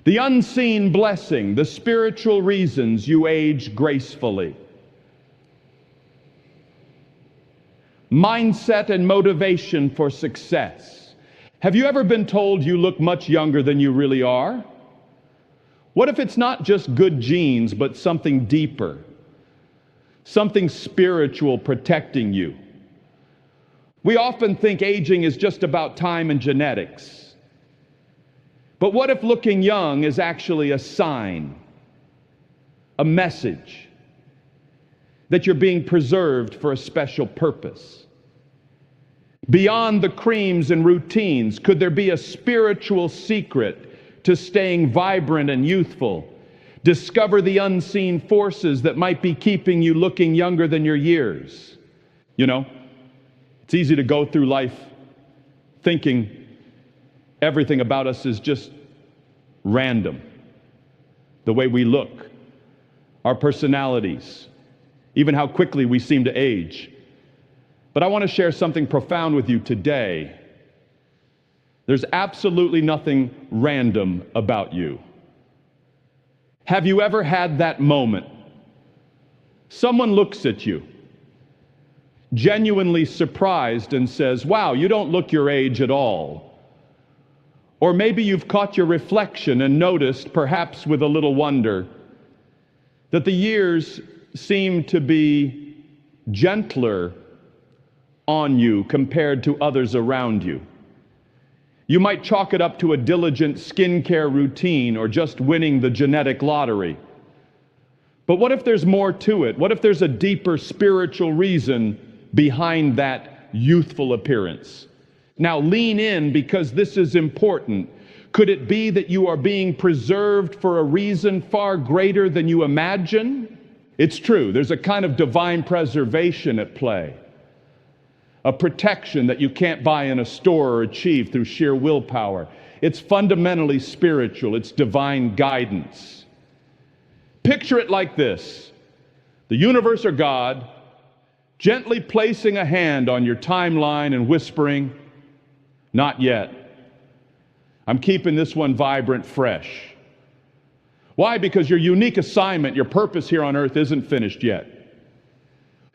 The unseen blessing, the spiritual reasons you age gracefully. Mindset and motivation for success. Have you ever been told you look much younger than you really are? What if it's not just good genes, but something deeper? Something spiritual protecting you? We often think aging is just about time and genetics. But what if looking young is actually a sign, a message that you're being preserved for a special purpose? Beyond the creams and routines, could there be a spiritual secret to staying vibrant and youthful? Discover the unseen forces that might be keeping you looking younger than your years. You know, it's easy to go through life thinking everything about us is just random. The way we look, our personalities, even how quickly we seem to age. But I want to share something profound with you today. There's absolutely nothing random about you. Have you ever had that moment? Someone looks at you, genuinely surprised, and says, "Wow, you don't look your age at all." Or maybe you've caught your reflection and noticed, perhaps with a little wonder, that the years seem to be gentler on you compared to others around you. You might chalk it up to a diligent skincare routine or just winning the genetic lottery. But what if there's more to it? What if there's a deeper spiritual reason behind that youthful appearance? Now lean in, because this is important. Could it be that you are being preserved for a reason far greater than you imagine? It's true, there's a kind of divine preservation at play. A protection that you can't buy in a store or achieve through sheer willpower. It's fundamentally spiritual. It's divine guidance. Picture it like this: the universe or God gently placing a hand on your timeline and whispering, "Not yet. I'm keeping this one vibrant, fresh." Why? Because your unique assignment, your purpose here on earth isn't finished yet.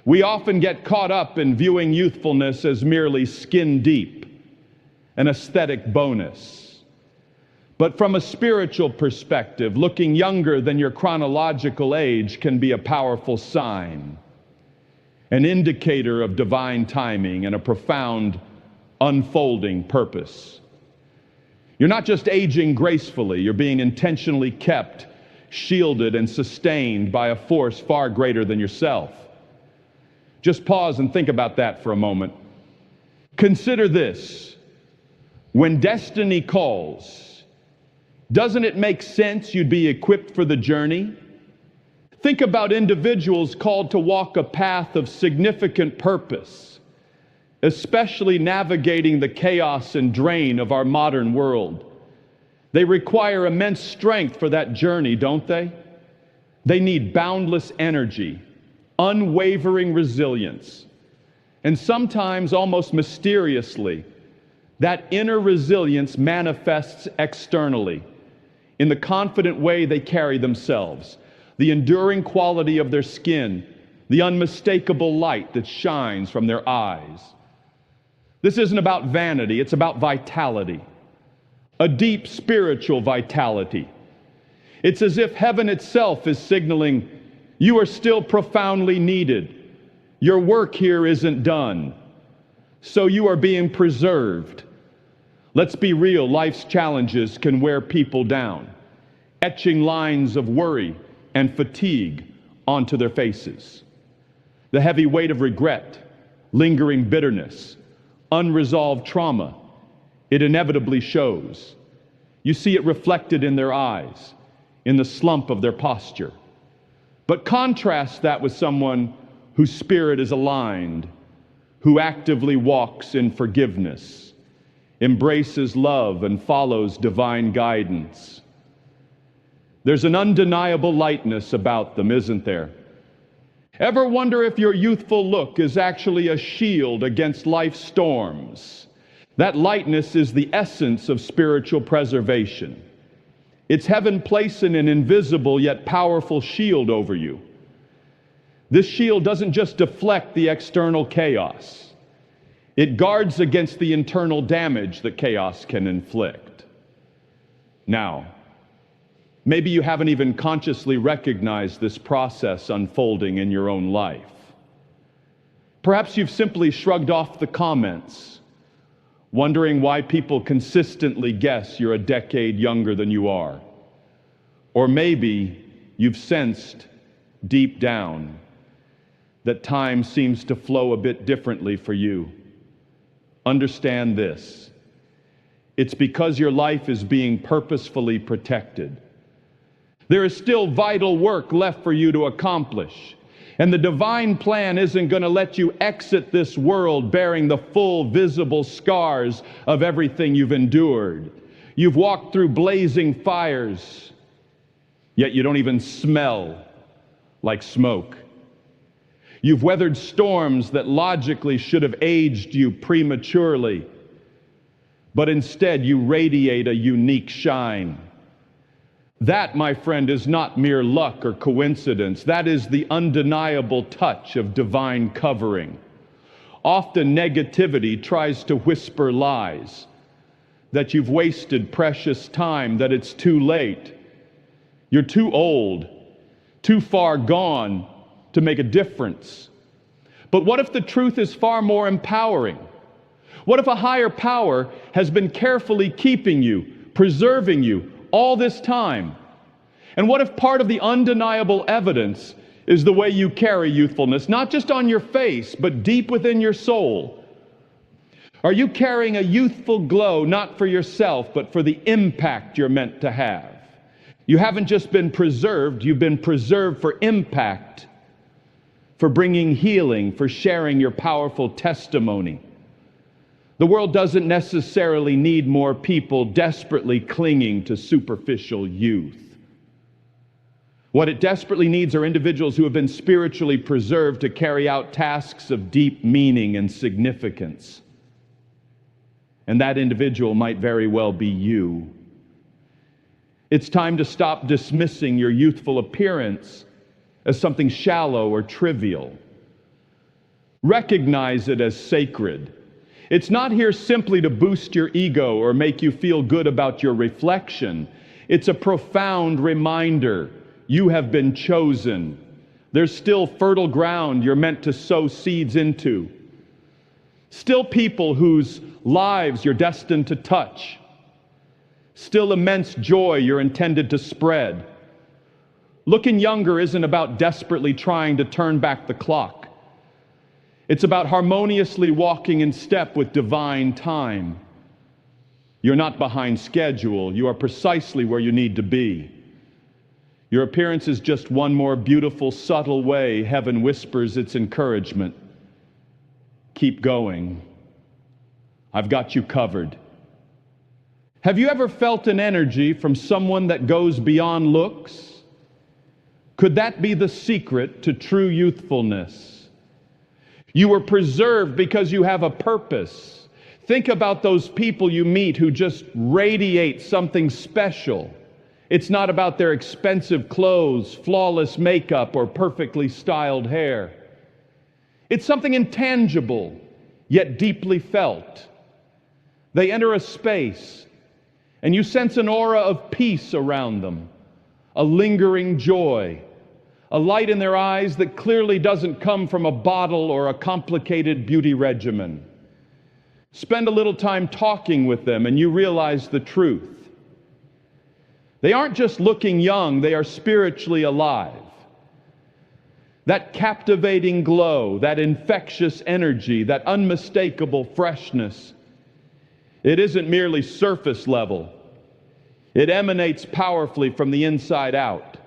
We often get caught up in viewing youthfulness as merely skin deep, an aesthetic bonus. But from a spiritual perspective, looking younger than your chronological age can be a powerful sign, an indicator of divine timing and a profound unfolding purpose. You're not just aging gracefully, you're being intentionally kept, shielded, and sustained by a force far greater than yourself. Just pause and think about that for a moment. Consider this: when destiny calls, doesn't it make sense you'd be equipped for the journey? Think about individuals called to walk a path of significant purpose, especially navigating the chaos and drain of our modern world. They require immense strength for that journey, don't they? They need boundless energy, unwavering resilience, and sometimes almost mysteriously, that inner resilience manifests externally in the confident way they carry themselves, the enduring quality of their skin, the unmistakable light that shines from their eyes. This isn't about vanity, it's about vitality, a deep spiritual vitality. It's as if heaven itself is signaling, you are still profoundly needed. Your work here isn't done. So you are being preserved. Let's be real, life's challenges can wear people down, etching lines of worry and fatigue onto their faces. The heavy weight of regret, lingering bitterness, unresolved trauma, it inevitably shows. You see it reflected in their eyes, in the slump of their posture. But contrast that with someone whose spirit is aligned, who actively walks in forgiveness, embraces love, and follows divine guidance. There's an undeniable lightness about them, isn't there? Ever wonder if your youthful look is actually a shield against life's storms? That lightness is the essence of spiritual preservation. It's heaven placing an invisible yet powerful shield over you. This shield doesn't just deflect the external chaos. It guards against the internal damage that chaos can inflict. Now, maybe you haven't even consciously recognized this process unfolding in your own life. Perhaps you've simply shrugged off the comments, wondering why people consistently guess you're a decade younger than you are. Or maybe you've sensed deep down that time seems to flow a bit differently for you. Understand this. It's because your life is being purposefully protected. There is still vital work left for you to accomplish. And the divine plan isn't going to let you exit this world bearing the full visible scars of everything you've endured. You've walked through blazing fires, yet you don't even smell like smoke. You've weathered storms that logically should have aged you prematurely, but instead you radiate a unique shine. That, my friend, is not mere luck or coincidence. That is the undeniable touch of divine covering. Often negativity tries to whisper lies, that you've wasted precious time, that it's too late. You're too old, too far gone to make a difference. But what if the truth is far more empowering? What if a higher power has been carefully keeping you, preserving you all this time? And what if part of the undeniable evidence is the way you carry youthfulness, not just on your face, but deep within your soul? Are you carrying a youthful glow, not for yourself, but for the impact you're meant to have? You haven't just been preserved, you've been preserved for impact, for bringing healing, for sharing your powerful testimony. The world doesn't necessarily need more people desperately clinging to superficial youth. What it desperately needs are individuals who have been spiritually preserved to carry out tasks of deep meaning and significance. And that individual might very well be you. It's time to stop dismissing your youthful appearance as something shallow or trivial. Recognize it as sacred. It's not here simply to boost your ego or make you feel good about your reflection. It's a profound reminder you have been chosen. There's still fertile ground you're meant to sow seeds into. Still people whose lives you're destined to touch. Still immense joy you're intended to spread. Looking younger isn't about desperately trying to turn back the clock. It's about harmoniously walking in step with divine time. You're not behind schedule. You are precisely where you need to be. Your appearance is just one more beautiful, subtle way heaven whispers its encouragement. Keep going. I've got you covered. Have you ever felt an energy from someone that goes beyond looks? Could that be the secret to true youthfulness? You were preserved because you have a purpose. Think about those people you meet who just radiate something special. It's not about their expensive clothes, flawless makeup, or perfectly styled hair. It's something intangible, yet deeply felt. They enter a space, and you sense an aura of peace around them, a lingering joy, a light in their eyes that clearly doesn't come from a bottle or a complicated beauty regimen. Spend a little time talking with them, and you realize the truth. They aren't just looking young, they are spiritually alive. That captivating glow, that infectious energy, that unmistakable freshness, it isn't merely surface level. It emanates powerfully from the inside out.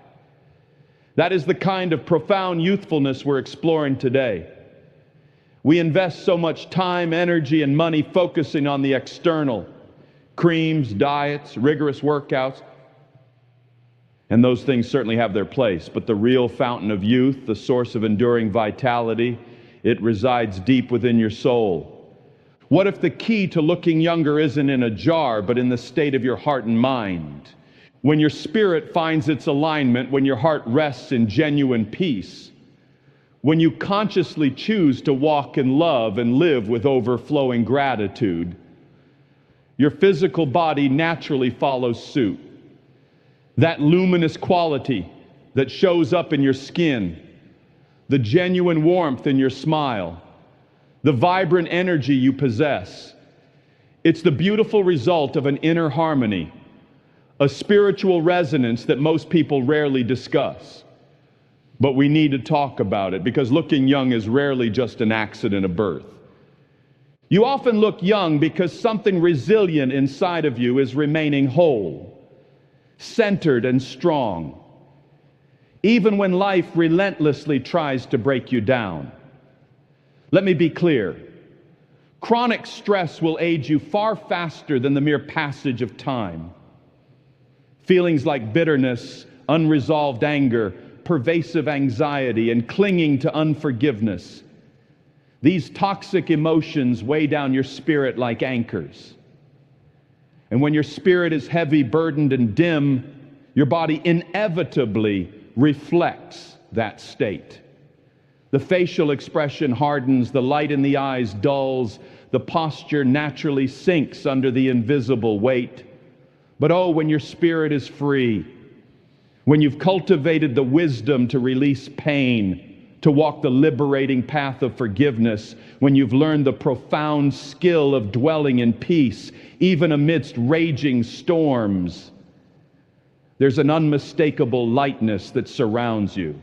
That is the kind of profound youthfulness we're exploring today. We invest so much time, energy, and money focusing on the external, creams, diets, rigorous workouts, and those things certainly have their place. But the real fountain of youth, the source of enduring vitality, it resides deep within your soul. What if the key to looking younger isn't in a jar, but in the state of your heart and mind? when your spirit finds its alignment, when your heart rests in genuine peace, when you consciously choose to walk in love and live with overflowing gratitude, your physical body naturally follows suit. That luminous quality that shows up in your skin, the genuine warmth in your smile, the vibrant energy you possess, it's the beautiful result of an inner harmony, a spiritual resonance that most people rarely discuss. But we need to talk about it because looking young is rarely just an accident of birth. You often look young because something resilient inside of you is remaining whole, centered and strong, even when life relentlessly tries to break you down. Let me be clear. Chronic stress will age you far faster than the mere passage of time. Feelings like bitterness, unresolved anger, pervasive anxiety, and clinging to unforgiveness. These toxic emotions weigh down your spirit like anchors. And when your spirit is heavy, burdened, and dim, your body inevitably reflects that state. The facial expression hardens, the light in the eyes dulls, the posture naturally sinks under the invisible weight. But oh, when your spirit is free, when you've cultivated the wisdom to release pain, to walk the liberating path of forgiveness, when you've learned the profound skill of dwelling in peace, even amidst raging storms, there's an unmistakable lightness that surrounds you.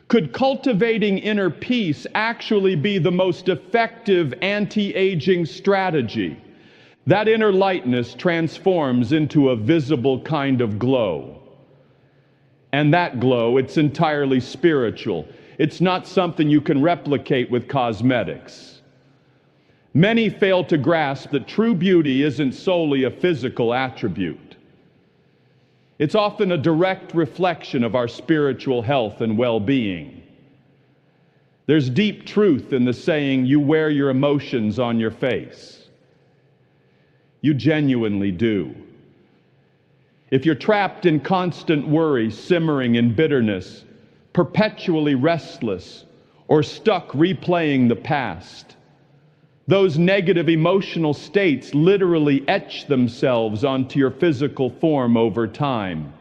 Could cultivating inner peace actually be the most effective anti-aging strategy? That inner lightness transforms into a visible kind of glow. And that glow, it's entirely spiritual. It's not something you can replicate with cosmetics. Many fail to grasp that true beauty isn't solely a physical attribute. It's often a direct reflection of our spiritual health and well-being. There's deep truth in the saying, you wear your emotions on your face. You genuinely do. If you're trapped in constant worry, simmering in bitterness, perpetually restless, or stuck replaying the past, those negative emotional states literally etch themselves onto your physical form over time.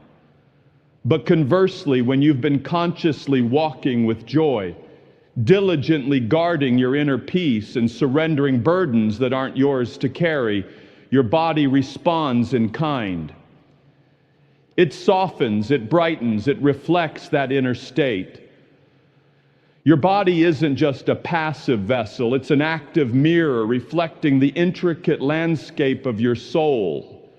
But conversely, when you've been consciously walking with joy, diligently guarding your inner peace and surrendering burdens that aren't yours to carry, your body responds in kind. It softens, it brightens, it reflects that inner state. Your body isn't just a passive vessel, it's an active mirror reflecting the intricate landscape of your soul.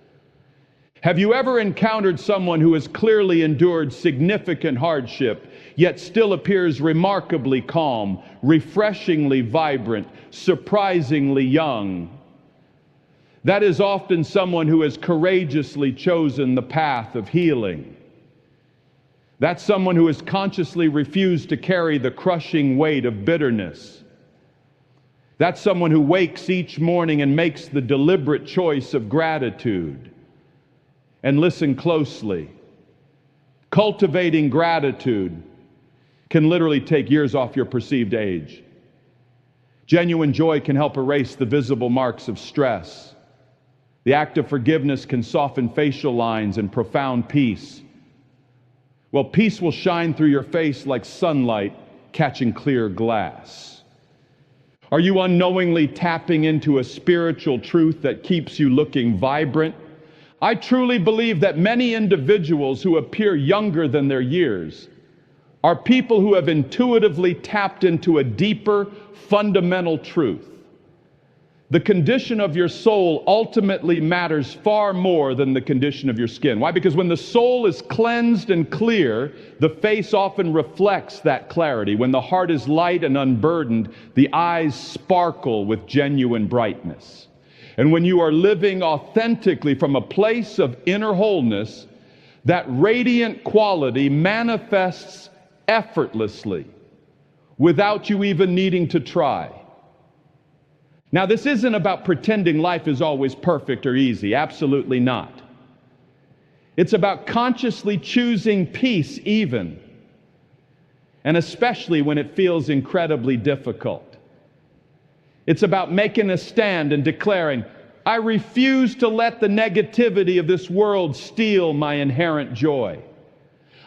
Have you ever encountered someone who has clearly endured significant hardship, yet still appears remarkably calm, refreshingly vibrant, surprisingly young? That is often someone who has courageously chosen the path of healing. That's someone who has consciously refused to carry the crushing weight of bitterness. That's someone who wakes each morning and makes the deliberate choice of gratitude. And listen closely. Cultivating gratitude can literally take years off your perceived age. Genuine joy can help erase the visible marks of stress. The act of forgiveness can soften facial lines and profound peace. Well, peace will shine through your face like sunlight catching clear glass. Are you unknowingly tapping into a spiritual truth that keeps you looking vibrant? I truly believe that many individuals who appear younger than their years are people who have intuitively tapped into a deeper, fundamental truth. The condition of your soul ultimately matters far more than the condition of your skin. Why? Because when the soul is cleansed and clear, the face often reflects that clarity. When the heart is light and unburdened, the eyes sparkle with genuine brightness. And when you are living authentically from a place of inner wholeness, that radiant quality manifests effortlessly without you even needing to try. Now, this isn't about pretending life is always perfect or easy. Absolutely not. It's about consciously choosing peace even, and especially when it feels incredibly difficult. It's about making a stand and declaring, I refuse to let the negativity of this world steal my inherent joy.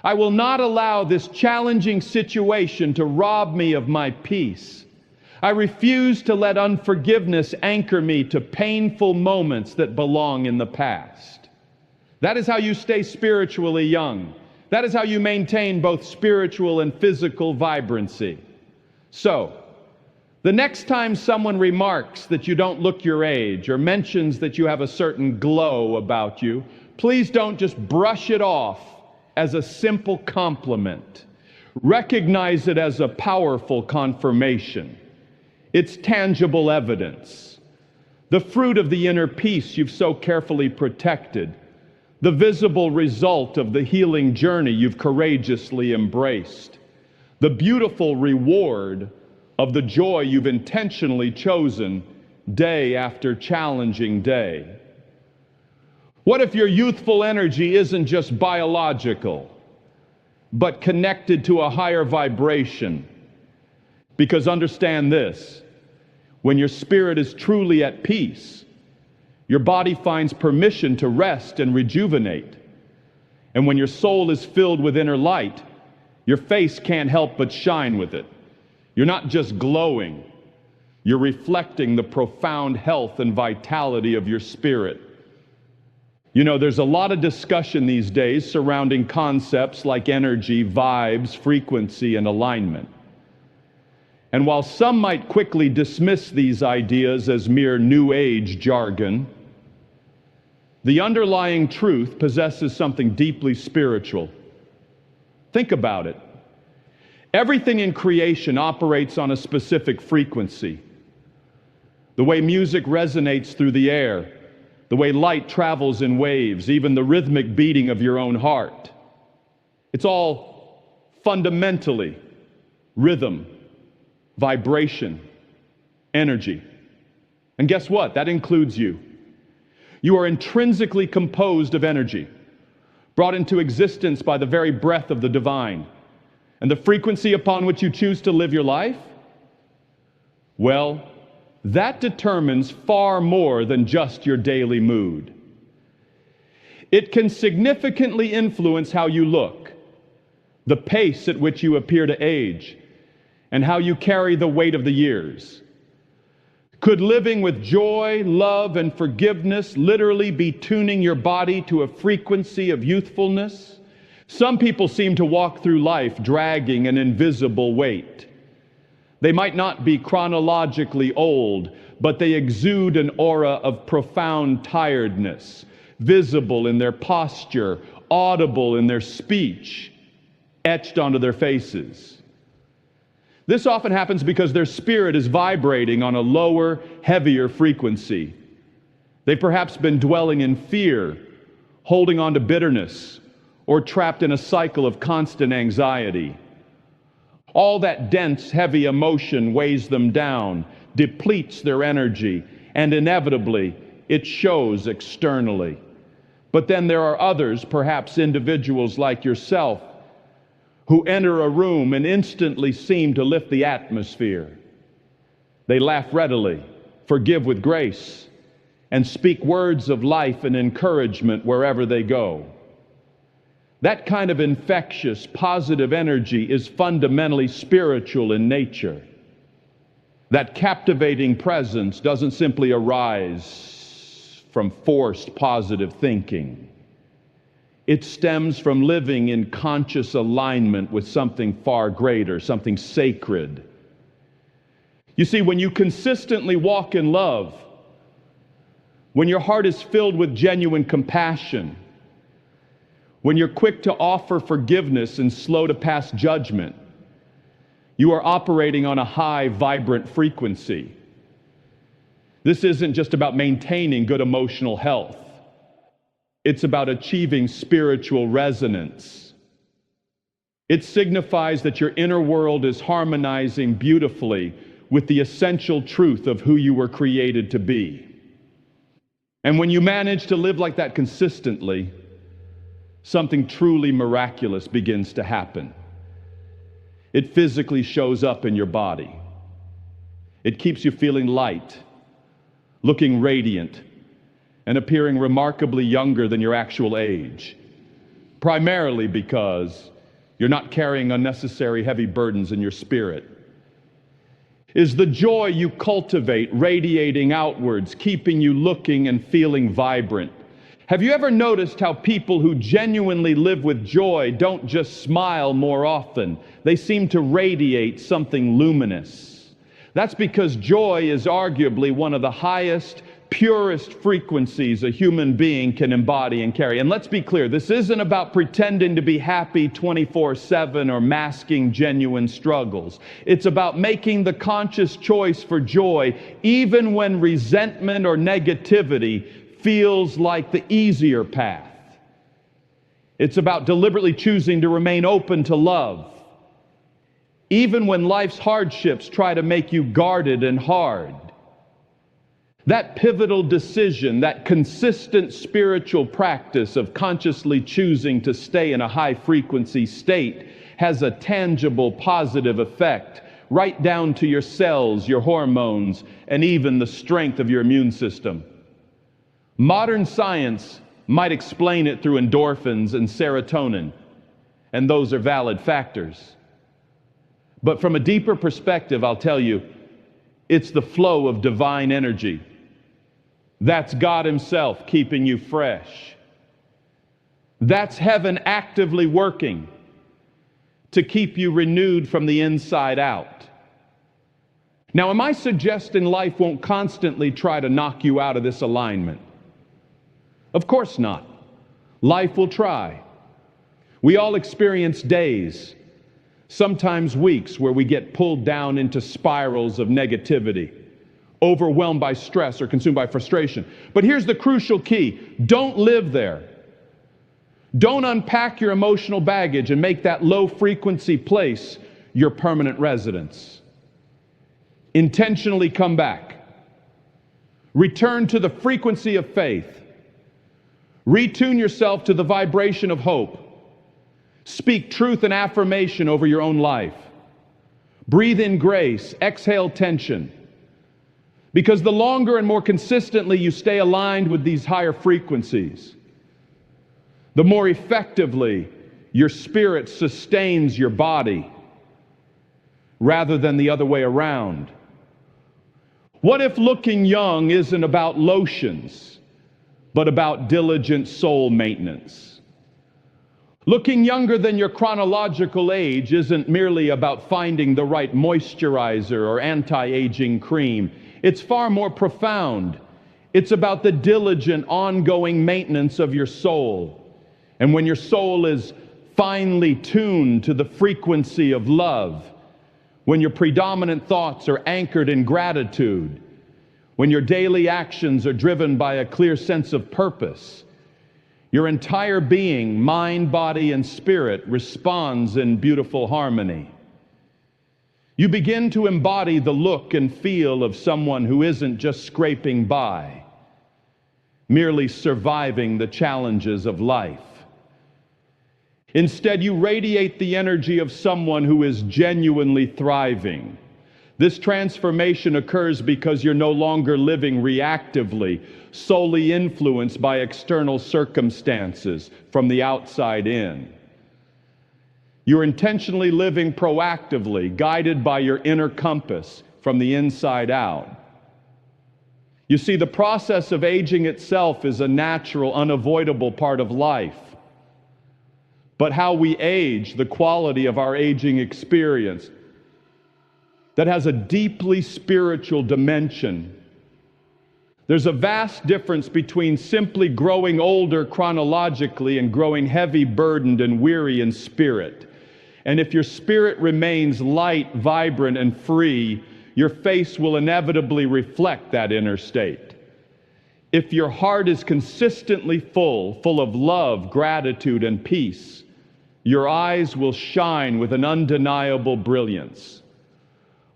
I will not allow this challenging situation to rob me of my peace. I refuse to let unforgiveness anchor me to painful moments that belong in the past. That is how you stay spiritually young. That is how you maintain both spiritual and physical vibrancy. So, the next time someone remarks that you don't look your age or mentions that you have a certain glow about you, please don't just brush it off as a simple compliment. Recognize it as a powerful confirmation. It's tangible evidence. The fruit of the inner peace you've so carefully protected. The visible result of the healing journey you've courageously embraced. The beautiful reward of the joy you've intentionally chosen day after challenging day. What if your youthful energy isn't just biological, but connected to a higher vibration? Because understand this, when your spirit is truly at peace, your body finds permission to rest and rejuvenate. And when your soul is filled with inner light, your face can't help but shine with it. You're not just glowing, you're reflecting the profound health and vitality of your spirit. You know, there's a lot of discussion these days surrounding concepts like energy, vibes, frequency, and alignment. And while some might quickly dismiss these ideas as mere New Age jargon, the underlying truth possesses something deeply spiritual. Think about it. Everything in creation operates on a specific frequency. The way music resonates through the air, the way light travels in waves, even the rhythmic beating of your own heart. It's all fundamentally rhythm, vibration, energy. And guess what? That includes you. You are intrinsically composed of energy, brought into existence by the very breath of the divine. And the frequency upon which you choose to live your life? Well, that determines far more than just your daily mood. It can significantly influence how you look, the pace at which you appear to age, and how you carry the weight of the years. Could living with joy, love, and forgiveness literally be tuning your body to a frequency of youthfulness? Some people seem to walk through life dragging an invisible weight. They might not be chronologically old, but they exude an aura of profound tiredness, visible in their posture, audible in their speech, etched onto their faces. This often happens because their spirit is vibrating on a lower, heavier frequency. They've perhaps been dwelling in fear, holding on to bitterness, or trapped in a cycle of constant anxiety. All that dense, heavy emotion weighs them down, depletes their energy, and inevitably, it shows externally. But then there are others, perhaps individuals like yourself, who enter a room and instantly seem to lift the atmosphere. They laugh readily, forgive with grace, and speak words of life and encouragement wherever they go. That kind of infectious, positive energy is fundamentally spiritual in nature. That captivating presence doesn't simply arise from forced positive thinking. It stems from living in conscious alignment with something far greater, something sacred. You see, when you consistently walk in love, when your heart is filled with genuine compassion, when you're quick to offer forgiveness and slow to pass judgment, you are operating on a high, vibrant frequency. This isn't just about maintaining good emotional health. It's about achieving spiritual resonance. It signifies that your inner world is harmonizing beautifully with the essential truth of who you were created to be. And when you manage to live like that consistently, something truly miraculous begins to happen. It physically shows up in your body. It keeps you feeling light, looking radiant, and appearing remarkably younger than your actual age, primarily because you're not carrying unnecessary heavy burdens in your spirit. Is the joy you cultivate radiating outwards, keeping you looking and feeling vibrant? Have you ever noticed how people who genuinely live with joy don't just smile more often? They seem to radiate something luminous. That's because joy is arguably one of the highest, purest frequencies a human being can embody and carry. And let's be clear, this isn't about pretending to be happy 24/7 or masking genuine struggles. It's about making the conscious choice for joy even when resentment or negativity feels like the easier path. It's about deliberately choosing to remain open to love, even when life's hardships try to make you guarded and hard. That pivotal decision, that consistent spiritual practice of consciously choosing to stay in a high-frequency state has a tangible positive effect right down to your cells, your hormones, and even the strength of your immune system. Modern science might explain it through endorphins and serotonin, and those are valid factors. But from a deeper perspective, I'll tell you, it's the flow of divine energy. That's God Himself keeping you fresh. That's heaven actively working to keep you renewed from the inside out. Now, am I suggesting life won't constantly try to knock you out of this alignment? Of course not. Life will try. We all experience days, sometimes weeks, where we get pulled down into spirals of negativity, overwhelmed by stress or consumed by frustration. But here's the crucial key. Don't live there. Don't unpack your emotional baggage and make that low-frequency place your permanent residence. Intentionally come back. Return to the frequency of faith. Retune yourself to the vibration of hope. Speak truth and affirmation over your own life. Breathe in grace, exhale tension. Because the longer and more consistently you stay aligned with these higher frequencies, the more effectively your spirit sustains your body rather than the other way around. What if looking young isn't about lotions, but about diligent soul maintenance? Looking younger than your chronological age isn't merely about finding the right moisturizer or anti-aging cream. It's far more profound. It's about the diligent, ongoing maintenance of your soul. And when your soul is finely tuned to the frequency of love, when your predominant thoughts are anchored in gratitude, when your daily actions are driven by a clear sense of purpose, your entire being, mind, body, and spirit responds in beautiful harmony. You begin to embody the look and feel of someone who isn't just scraping by, merely surviving the challenges of life. Instead, you radiate the energy of someone who is genuinely thriving. This transformation occurs because you're no longer living reactively, solely influenced by external circumstances from the outside in. You're intentionally living proactively, guided by your inner compass from the inside out. You see, the process of aging itself is a natural, unavoidable part of life. But how we age, the quality of our aging experience, that has a deeply spiritual dimension. There's a vast difference between simply growing older chronologically and growing heavy, burdened, and weary in spirit. And if your spirit remains light, vibrant, and free, your face will inevitably reflect that inner state. If your heart is consistently full of love, gratitude, and peace, your eyes will shine with an undeniable brilliance.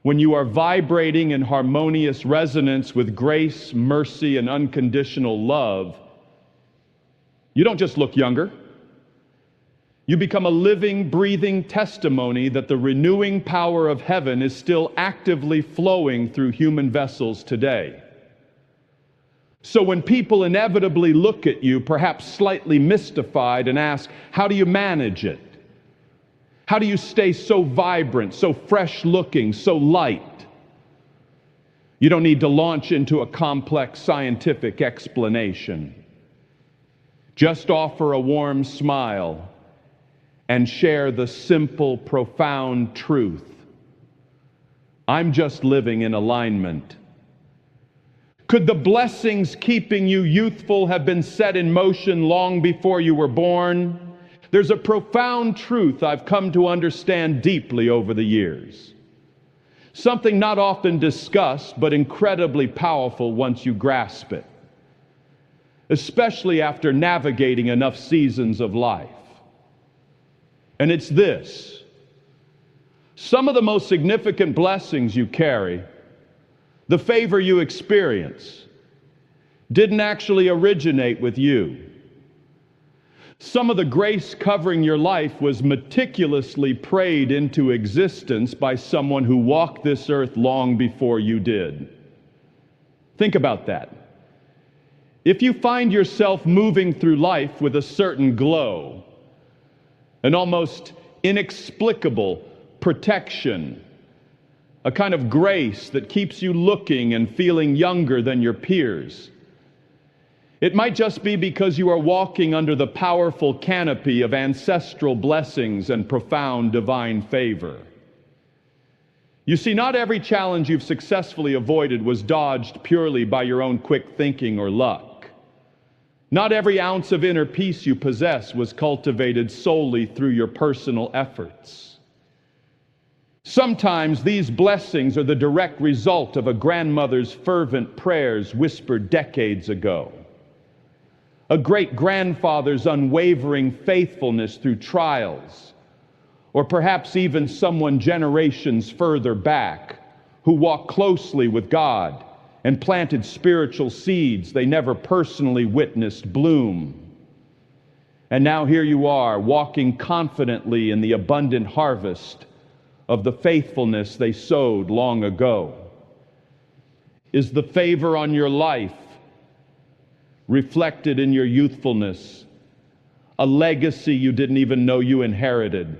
When you are vibrating in harmonious resonance with grace, mercy, and unconditional love, you don't just look younger, You become a living, breathing testimony that the renewing power of heaven is still actively flowing through human vessels today. So when people inevitably look at you, perhaps slightly mystified, and ask, how do you manage it? How do you stay so vibrant, so fresh-looking, so light? You don't need to launch into a complex scientific explanation. Just offer a warm smile and share the simple, profound truth. I'm just living in alignment. Could the blessings keeping you youthful have been set in motion long before you were born? There's a profound truth I've come to understand deeply over the years. Something not often discussed, but incredibly powerful once you grasp it, especially after navigating enough seasons of life. And it's this: some of the most significant blessings you carry, the favor you experience, didn't actually originate with you. Some of the grace covering your life was meticulously prayed into existence by someone who walked this earth long before you did. Think about that. If you find yourself moving through life with a certain glow, an almost inexplicable protection, a kind of grace that keeps you looking and feeling younger than your peers, it might just be because you are walking under the powerful canopy of ancestral blessings and profound divine favor. You see, not every challenge you've successfully avoided was dodged purely by your own quick thinking or luck. Not every ounce of inner peace you possess was cultivated solely through your personal efforts. Sometimes these blessings are the direct result of a grandmother's fervent prayers whispered decades ago, a great-grandfather's unwavering faithfulness through trials, or perhaps even someone generations further back who walked closely with God and planted spiritual seeds they never personally witnessed bloom. And now here you are, walking confidently in the abundant harvest of the faithfulness they sowed long ago. Is the favor on your life reflected in your youthfulness, a legacy you didn't even know you inherited?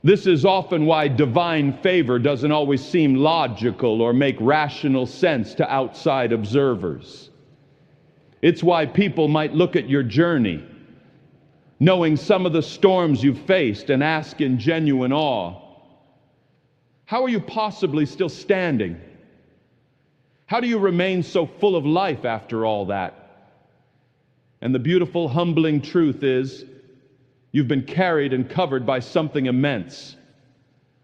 This is often why divine favor doesn't always seem logical or make rational sense to outside observers. It's why people might look at your journey, knowing some of the storms you've faced, and ask in genuine awe, how are you possibly still standing? How do you remain so full of life after all that? And the beautiful, humbling truth is, you've been carried and covered by something immense,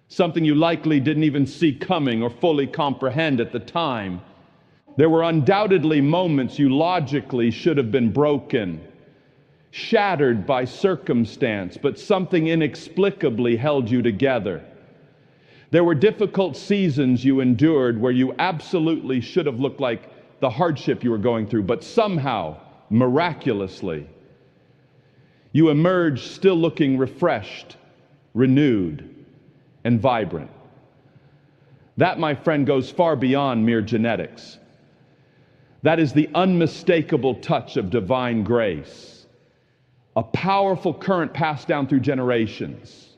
something you likely didn't even see coming or fully comprehend at the time. There were undoubtedly moments you logically should have been broken, shattered by circumstance, but something inexplicably held you together. There were difficult seasons you endured where you absolutely should have looked like the hardship you were going through, but somehow, miraculously, you emerged still looking refreshed, renewed, and vibrant. That, my friend, goes far beyond mere genetics. That is the unmistakable touch of divine grace, a powerful current passed down through generations.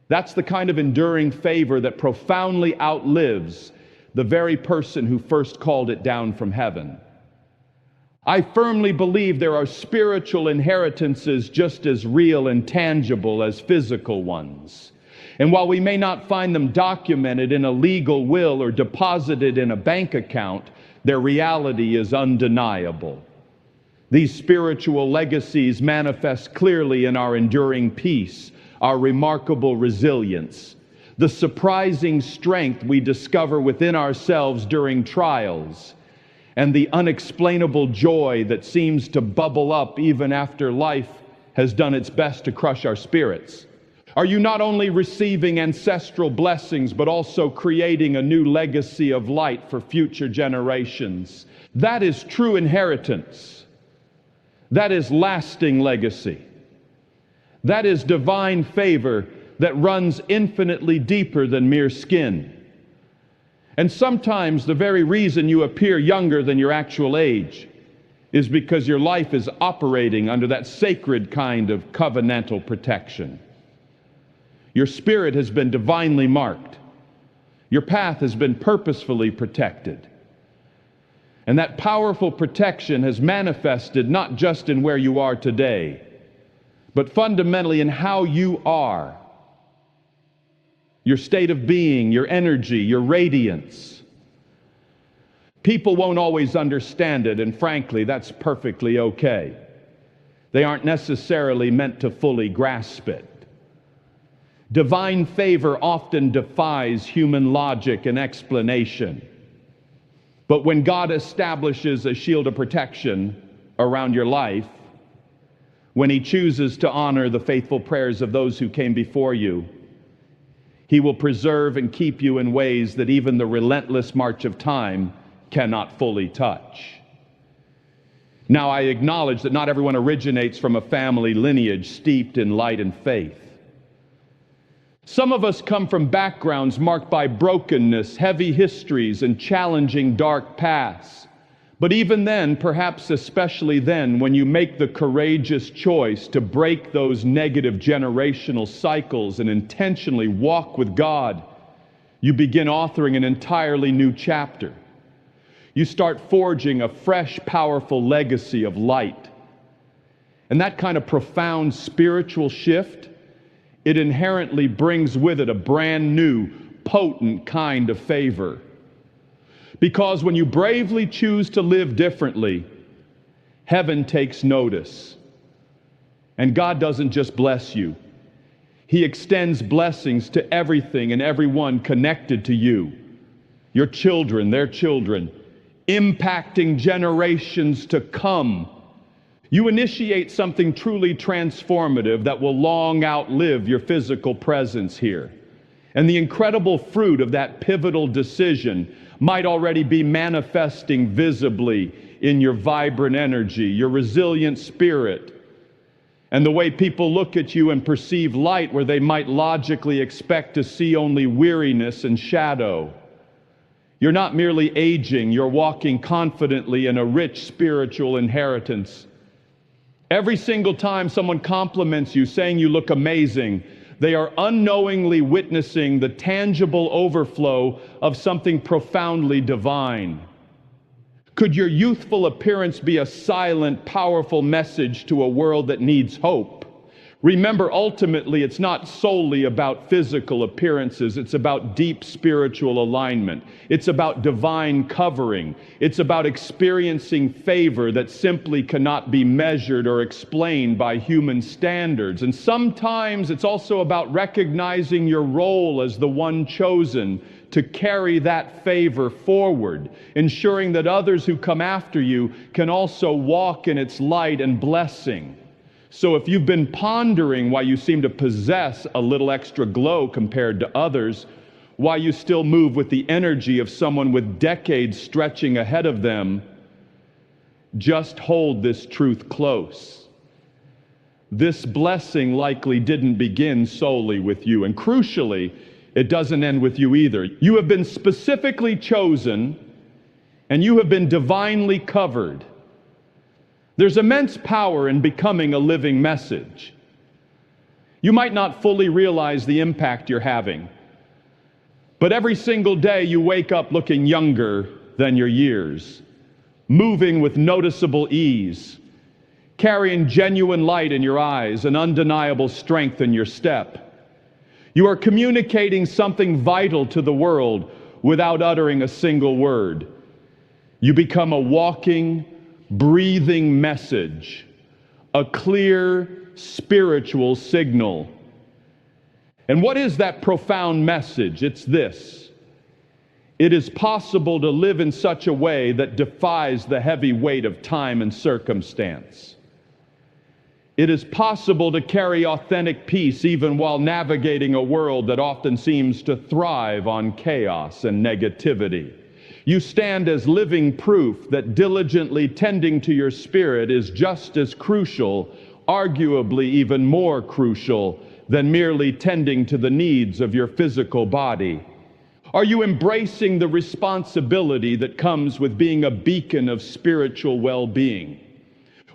That's the kind of enduring favor that profoundly outlives the very person who first called it down from heaven. I firmly believe there are spiritual inheritances just as real and tangible as physical ones. And while we may not find them documented in a legal will or deposited in a bank account, their reality is undeniable. These spiritual legacies manifest clearly in our enduring peace, our remarkable resilience, the surprising strength we discover within ourselves during trials, and the unexplainable joy that seems to bubble up even after life has done its best to crush our spirits. Are you not only receiving ancestral blessings, but also creating a new legacy of light for future generations? That is true inheritance. That is lasting legacy. That is divine favor that runs infinitely deeper than mere skin. And sometimes the very reason you appear younger than your actual age is because your life is operating under that sacred kind of covenantal protection. Your spirit has been divinely marked. Your path has been purposefully protected. And that powerful protection has manifested not just in where you are today, but fundamentally in how you are. Your state of being, your energy, your radiance. People won't always understand it, and frankly, that's perfectly okay. They aren't necessarily meant to fully grasp it. Divine favor often defies human logic and explanation. But when God establishes a shield of protection around your life, when He chooses to honor the faithful prayers of those who came before you, He will preserve and keep you in ways that even the relentless march of time cannot fully touch. Now, I acknowledge that not everyone originates from a family lineage steeped in light and faith. Some of us come from backgrounds marked by brokenness, heavy histories, and challenging dark paths. But even then, perhaps especially then, when you make the courageous choice to break those negative generational cycles and intentionally walk with God, you begin authoring an entirely new chapter. You start forging a fresh, powerful legacy of light. And that kind of profound spiritual shift, it inherently brings with it a brand new, potent kind of favor. Because when you bravely choose to live differently, heaven takes notice. And God doesn't just bless you. He extends blessings to everything and everyone connected to you. Your children, their children, impacting generations to come. You initiate something truly transformative that will long outlive your physical presence here. And the incredible fruit of that pivotal decision might already be manifesting visibly in your vibrant energy, your resilient spirit, and the way people look at you and perceive light where they might logically expect to see only weariness and shadow. You're not merely aging, you're walking confidently in a rich spiritual inheritance. Every single time someone compliments you, saying you look amazing, they are unknowingly witnessing the tangible overflow of something profoundly divine. Could your youthful appearance be a silent, powerful message to a world that needs hope? Remember, ultimately, it's not solely about physical appearances. It's about deep spiritual alignment. It's about divine covering. It's about experiencing favor that simply cannot be measured or explained by human standards. And sometimes it's also about recognizing your role as the one chosen to carry that favor forward, ensuring that others who come after you can also walk in its light and blessing. So if you've been pondering why you seem to possess a little extra glow compared to others, why you still move with the energy of someone with decades stretching ahead of them, just hold this truth close. This blessing likely didn't begin solely with you, and crucially, it doesn't end with you either. You have been specifically chosen, and you have been divinely covered. There's immense power in becoming a living message. You might not fully realize the impact you're having, but every single day you wake up looking younger than your years, moving with noticeable ease, carrying genuine light in your eyes and undeniable strength in your step. You are communicating something vital to the world without uttering a single word. You become a walking, breathing message, a clear spiritual signal. And what is that profound message? It's this: it is possible to live in such a way that defies the heavy weight of time and circumstance. It is possible to carry authentic peace even while navigating a world that often seems to thrive on chaos and negativity. You stand as living proof that diligently tending to your spirit is just as crucial arguably even more crucial than merely tending to the needs of your physical body? Are you embracing the responsibility that comes with being a beacon of spiritual well-being?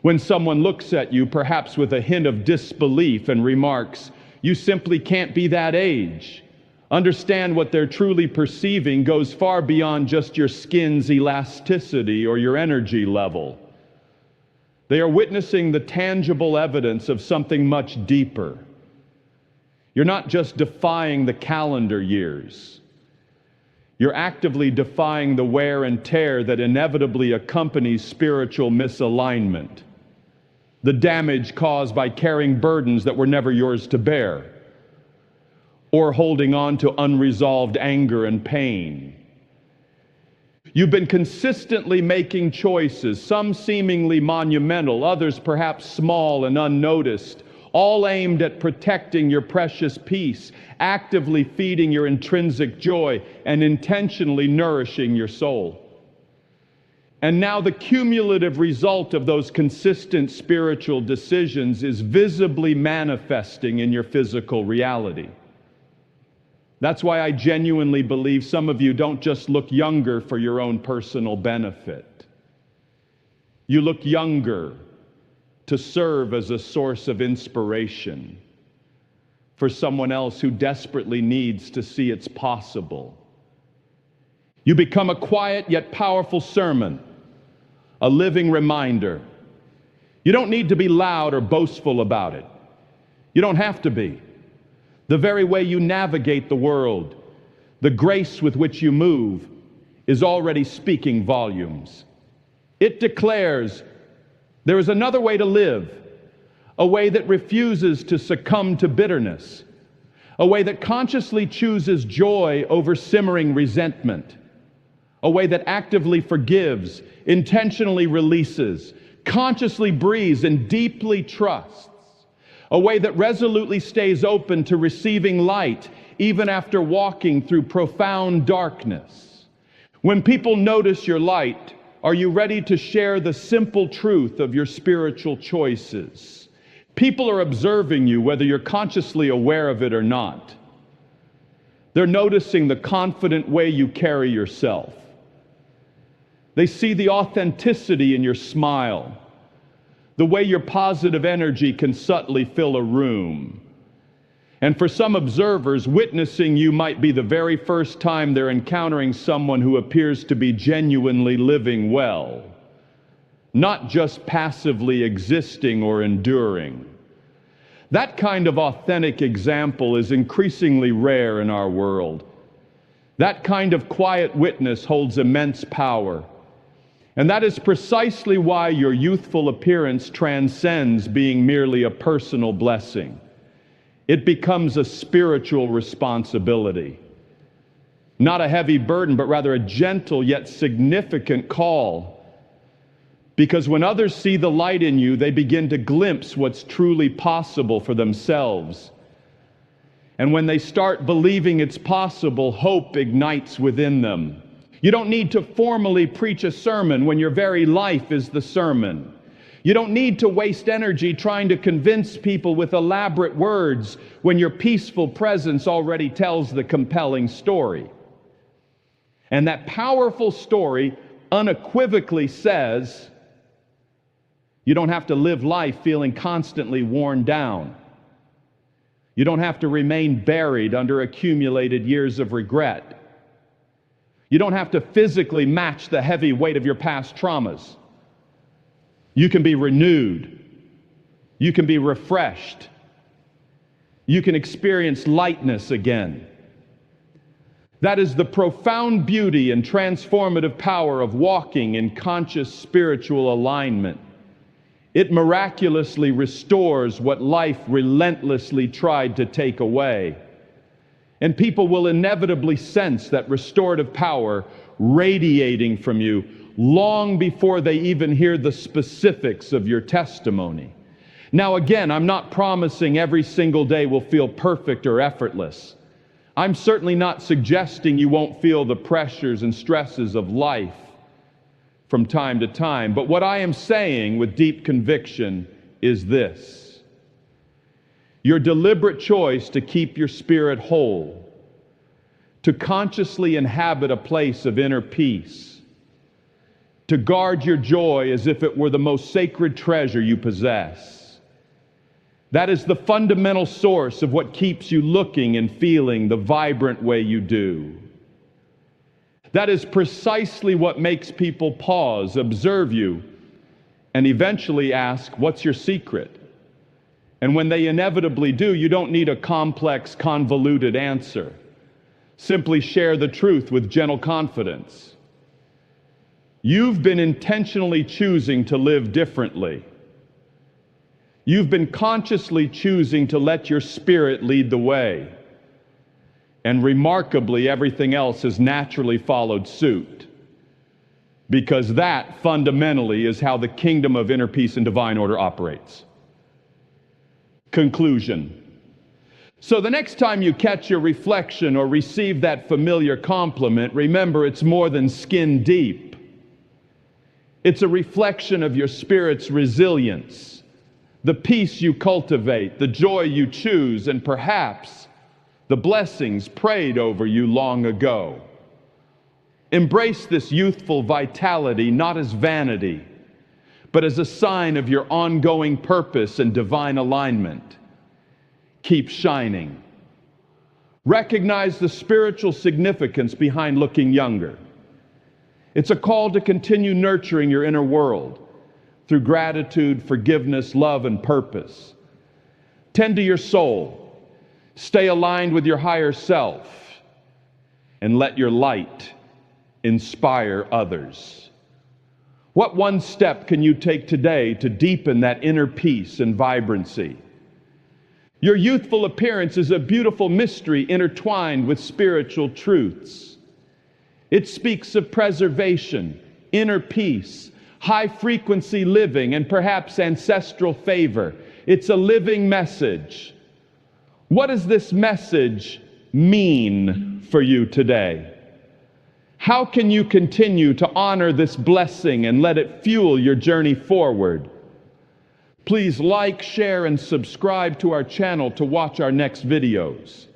When someone looks at you, perhaps with a hint of disbelief, and remarks, "You simply can't be that age," understand what they're truly perceiving goes far beyond just your skin's elasticity or your energy level. They are witnessing the tangible evidence of something much deeper. You're not just defying the calendar years. You're actively defying the wear and tear that inevitably accompanies spiritual misalignment, the damage caused by carrying burdens that were never yours to bear, or holding on to unresolved anger and pain. You've been consistently making choices, some seemingly monumental, others perhaps small and unnoticed, all aimed at protecting your precious peace, actively feeding your intrinsic joy, and intentionally nourishing your soul. And now the cumulative result of those consistent spiritual decisions is visibly manifesting in your physical reality. That's why I genuinely believe some of you don't just look younger for your own personal benefit. You look younger to serve as a source of inspiration for someone else who desperately needs to see it's possible. You become a quiet yet powerful sermon, a living reminder. You don't need to be loud or boastful about it. You don't have to be. The very way you navigate the world, the grace with which you move, is already speaking volumes. It declares there is another way to live, a way that refuses to succumb to bitterness, a way that consciously chooses joy over simmering resentment, a way that actively forgives, intentionally releases, consciously breathes, and deeply trusts, a way that resolutely stays open to receiving light even after walking through profound darkness. When people notice your light, are you ready to share the simple truth of your spiritual choices? People are observing you whether you're consciously aware of it or not. They're noticing the confident way you carry yourself. They see the authenticity in your smile, the way your positive energy can subtly fill a room. And for some observers, witnessing you might be the very first time they're encountering someone who appears to be genuinely living well, not just passively existing or enduring. That kind of authentic example is increasingly rare in our world. That kind of quiet witness holds immense power. And that is precisely why your youthful appearance transcends being merely a personal blessing. It becomes a spiritual responsibility. Not a heavy burden, but rather a gentle yet significant call. Because when others see the light in you, they begin to glimpse what's truly possible for themselves. And when they start believing it's possible, hope ignites within them. You don't need to formally preach a sermon when your very life is the sermon. You don't need to waste energy trying to convince people with elaborate words when your peaceful presence already tells the compelling story. And that powerful story unequivocally says, you don't have to live life feeling constantly worn down. You don't have to remain buried under accumulated years of regret. You don't have to physically match the heavy weight of your past traumas. You can be renewed. You can be refreshed. You can experience lightness again. That is the profound beauty and transformative power of walking in conscious spiritual alignment. It miraculously restores what life relentlessly tried to take away. And people will inevitably sense that restorative power radiating from you long before they even hear the specifics of your testimony. Now again, I'm not promising every single day will feel perfect or effortless. I'm certainly not suggesting you won't feel the pressures and stresses of life from time to time. But what I am saying with deep conviction is this: your deliberate choice to keep your spirit whole, to consciously inhabit a place of inner peace, to guard your joy as if it were the most sacred treasure you possess. That is the fundamental source of what keeps you looking and feeling the vibrant way you do. That is precisely what makes people pause, observe you, and eventually ask, "What's your secret?" And when they inevitably do, you don't need a complex, convoluted answer. Simply share the truth with gentle confidence. You've been intentionally choosing to live differently. You've been consciously choosing to let your spirit lead the way. And remarkably, everything else has naturally followed suit. Because that, fundamentally, is how the kingdom of inner peace and divine order operates. Conclusion. So the next time you catch your reflection or receive that familiar compliment, remember it's more than skin deep. It's a reflection of your spirit's resilience, the peace you cultivate, the joy you choose, and perhaps the blessings prayed over you long ago. Embrace this youthful vitality not as vanity, but as a sign of your ongoing purpose and divine alignment. Keep shining. Recognize the spiritual significance behind looking younger. It's a call to continue nurturing your inner world through gratitude, forgiveness, love, and purpose. Tend to your soul. Stay aligned with your higher self. And let your light inspire others. What one step can you take today to deepen that inner peace and vibrancy? Your youthful appearance is a beautiful mystery intertwined with spiritual truths. It speaks of preservation, inner peace, high-frequency living, and perhaps ancestral favor. It's a living message. What does this message mean for you today? How can you continue to honor this blessing and let it fuel your journey forward? Please like, share, and subscribe to our channel to watch our next videos.